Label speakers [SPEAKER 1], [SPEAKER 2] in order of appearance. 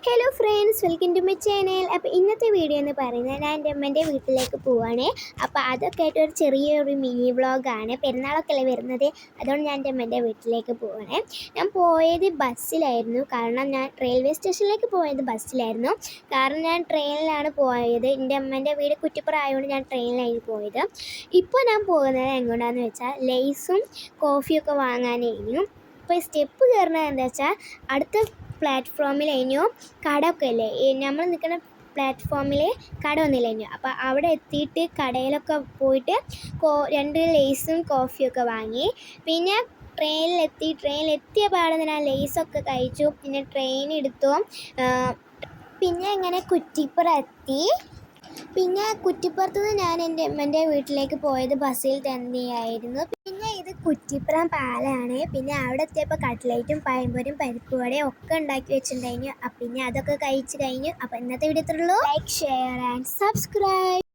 [SPEAKER 1] Hello friends, welcome to my channel. അപ്പോൾ ഇന്നത്തെ video എന്ന് പറയുന്നത് ഞാൻ എൻ്റെ അമ്മേൻ്റെ വീട്ടിലേക്ക് പോവുകയാണ്. അപ്പോൾ അതൊക്കെ ആയിട്ട് ഒരു ചെറിയൊരു മിനി വ്ളോഗാണ്. പെരുന്നാളൊക്കെ അല്ലേ വരുന്നത്, അതുകൊണ്ട് ഞാൻ എൻ്റെ അമ്മേൻ്റെ വീട്ടിലേക്ക് പോവുകയാണ്. ഞാൻ പോയത് ബസ്സിലായിരുന്നു, കാരണം ഞാൻ റെയിൽവേ സ്റ്റേഷനിലേക്ക് പോയത് ബസ്സിലായിരുന്നു. കാരണം ഞാൻ ട്രെയിനിലാണ് പോയത്. എൻ്റെ അമ്മേൻ്റെ വീട് കുറ്റിപ്പുറം ആയതുകൊണ്ട് ഞാൻ ട്രെയിനിലായിരുന്നു പോയത്. ഇപ്പോൾ ഞാൻ പോകുന്നത് എങ്ങോട്ടാണെന്ന് വെച്ചാൽ ലേസും കോഫിയൊക്കെ വാങ്ങാനായിരുന്നു. ഇപ്പോൾ സ്റ്റെപ്പ് കയറുന്നത് എന്താ വെച്ചാൽ അടുത്ത പ്ലാറ്റ്ഫോമിൽ കഴിഞ്ഞു കടമൊക്കെ അല്ലേ, നമ്മൾ നിൽക്കുന്ന പ്ലാറ്റ്ഫോമിൽ കട ഒന്നുമില്ല. അപ്പോൾ അവിടെ എത്തിയിട്ട് കടയിലൊക്കെ പോയിട്ട് 2 ലേസും കോഫിയൊക്കെ വാങ്ങി. പിന്നെ ട്രെയിനിലെത്തിയ പാടെ ഞാൻ ലേസൊക്കെ കഴിച്ചു. പിന്നെ ട്രെയിൻ എടുത്തു. പിന്നെ ഇങ്ങനെ കുറ്റിപ്പുറം എത്തി. പിന്നെ കുറ്റിപ്പുറത്ത് നിന്ന് ഞാൻ എൻ്റെ അമ്മേൻ്റെ വീട്ടിലേക്ക് പോയത് ബസ്സിൽ തന്നെയായിരുന്നു. പിന്നെ ഇത് കുറ്റിപ്പുറം പാലമാണ്. പിന്നെ അവിടെ എത്തിയപ്പോൾ കട്ട്ലേറ്റും പഴംപൊരിയും പരിപ്പുവടയും ഒക്കെ ഉണ്ടാക്കി വെച്ചിട്ടുണ്ടായിരുന്നു. പിന്നെ അതൊക്കെ കഴിച്ച് കഴിഞ്ഞു. അപ്പോൾ ഇന്നത്തെ വീഡിയോ ഇത്രയുള്ളൂ. Like, share and subscribe.